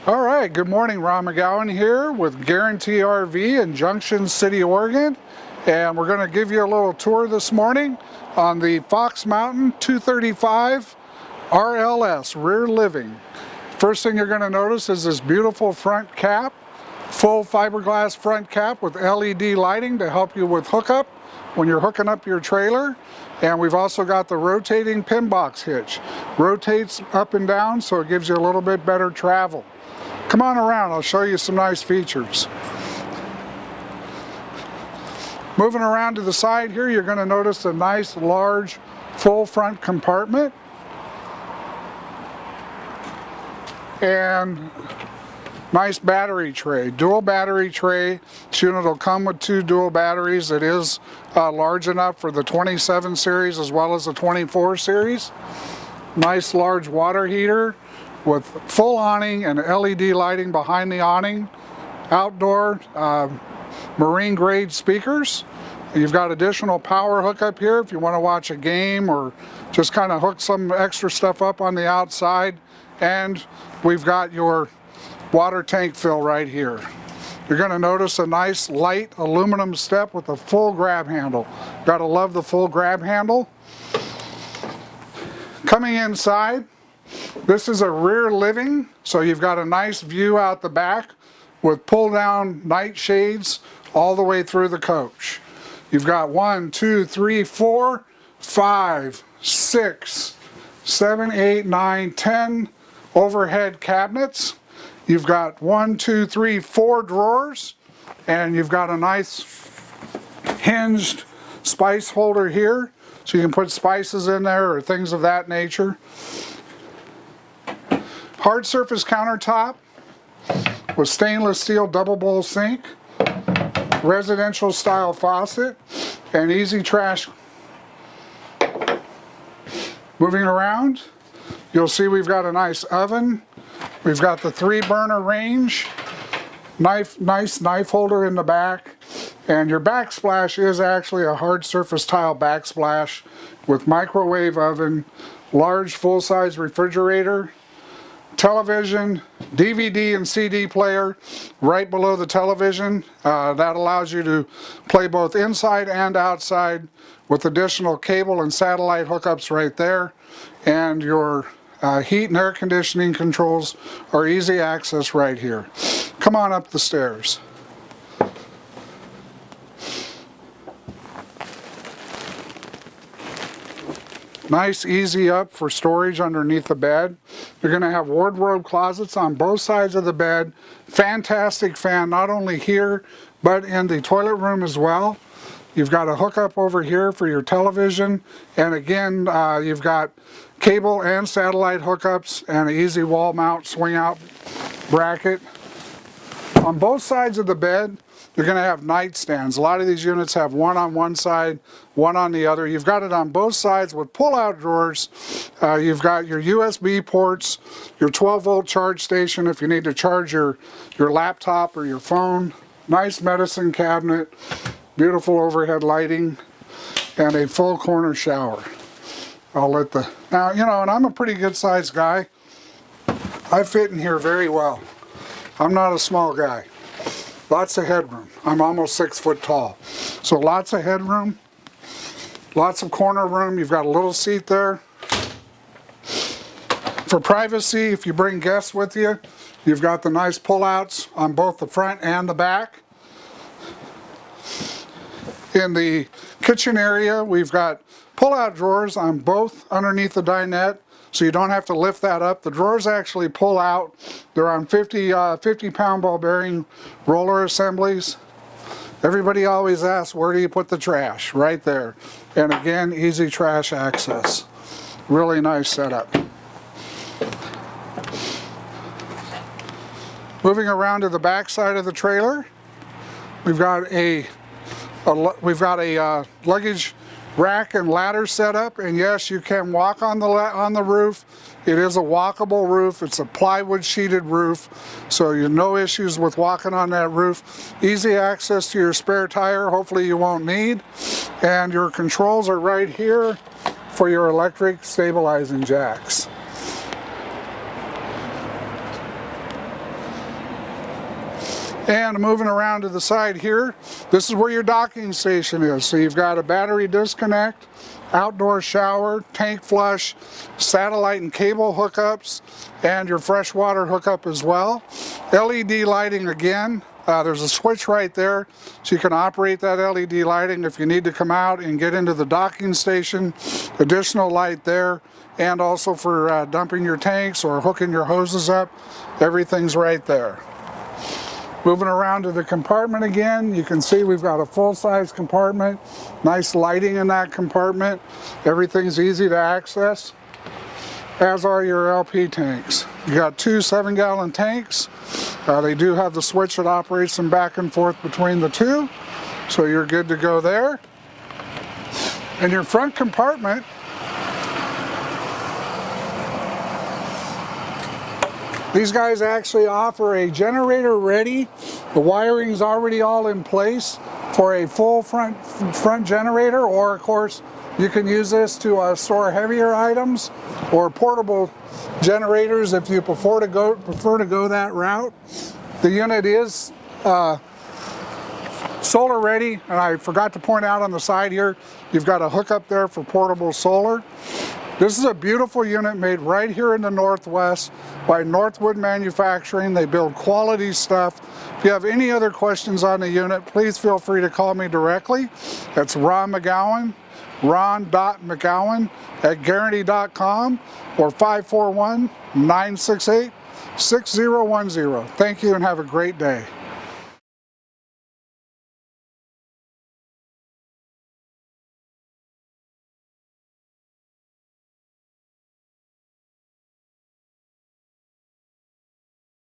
All right, good morning. Ron McGowan here with Guarantee RV in Junction City, Oregon. And we're going to give you a little tour this morning on the Fox Mountain 235 RLS rear living. First thing you're going to notice is this beautiful front cap, full fiberglass front cap with LED lighting to help you with hookup when you're hooking up your trailer. And we've also got the rotating pin box hitch. Rotates up and down so it gives you a little bit better travel. Come on around, I'll show you some nice features. Moving around to the side here, you're going to notice a nice large full front compartment. And nice battery tray, dual battery tray. This unit will come with 2 dual batteries. It is large enough for the 27 series as well as the 24 series. Nice large water heater with full awning and LED lighting behind the awning. Outdoor marine grade speakers. You've got additional power hookup here if you want to watch a game or just kind of hook some extra stuff up on the outside. And we've got your water tank fill right here. You're going to notice a nice light aluminum step with a full grab handle. Gotta love the full grab handle. Coming inside, this is a rear living, so you've got a nice view out the back with pull down night shades all the way through the coach. You've got 1, 2, 3, 4, 5, 6, 7, 8, 9, 10 overhead cabinets. You've got 1, 2, 3, 4 drawers, and you've got a nice hinged spice holder here, so you can put spices in there or things of that nature. Hard surface countertop with stainless steel double bowl sink, residential style faucet, and easy trash. Moving around, you'll see we've got a nice oven. We've got the 3-burner range, nice knife holder in the back, and your backsplash is actually a hard surface tile backsplash with microwave oven, large full-size refrigerator, television, DVD and CD player right below the television. That allows you to play both inside and outside with additional cable and satellite hookups right there. And your heat and air conditioning controls are easy access right here. Come on up the stairs. Nice easy up for storage underneath the bed. You're going to have wardrobe closets on both sides of the bed. Fantastic fan, not only here but in the toilet room as well. You've got a hookup over here for your television, and again you've got cable and satellite hookups and an easy wall mount swing out bracket. On both sides of the bed you're going to have nightstands. A lot of these units have one on one side, one on the other. You've got it on both sides with pull-out drawers. You've got your USB ports, your 12-volt charge station if you need to charge your laptop or your phone. Nice medicine cabinet, beautiful overhead lighting, and a full corner shower. Now, you know, and I'm a pretty good sized guy. I fit in here very well. I'm not a small guy. Lots of headroom. I'm almost 6 foot tall. So lots of headroom, lots of corner room. You've got a little seat there. For privacy, if you bring guests with you, you've got the nice pullouts on both the front and the back. In the kitchen area, we've got pull-out drawers on both underneath the dinette, so you don't have to lift that up. The drawers actually pull out. They're on 50-pound ball bearing roller assemblies. Everybody always asks, where do you put the trash? Right there. And again, easy trash access. Really nice setup. Moving around to the back side of the trailer, we've got a luggage rack and ladder set up, and yes, you can walk on the roof. It is a walkable roof. It's a plywood sheeted roof, so you have no issues with walking on that roof. Easy access to your spare tire, hopefully you won't need. And your controls are right here for your electric stabilizing jacks. And moving around to the side here, this is where your docking station is. So you've got a battery disconnect, outdoor shower, tank flush, satellite and cable hookups, and your freshwater hookup as well. LED lighting again. There's a switch right there, so you can operate that LED lighting if you need to come out and get into the docking station. Additional light there, and also for dumping your tanks or hooking your hoses up. Everything's right there. Moving around to the compartment again, you can see we've got a full-size compartment. Nice lighting in that compartment. Everything's easy to access, as are your LP tanks. You got two 7-gallon tanks. They do have the switch that operates them back and forth between the two, so you're good to go there. In your front compartment, these guys actually offer a generator ready. The wiring's already all in place for a full front generator, or of course you can use this to store heavier items or portable generators if you prefer to go that route. The unit is solar ready, and I forgot to point out on the side here, you've got a hookup there for portable solar. This is a beautiful unit made right here in the Northwest by Northwood Manufacturing. They build quality stuff. If you have any other questions on the unit, please feel free to call me directly. That's Ron McGowan, ron.mcgowan@guarantee.com, or 541-968-6010. Thank you and have a great day.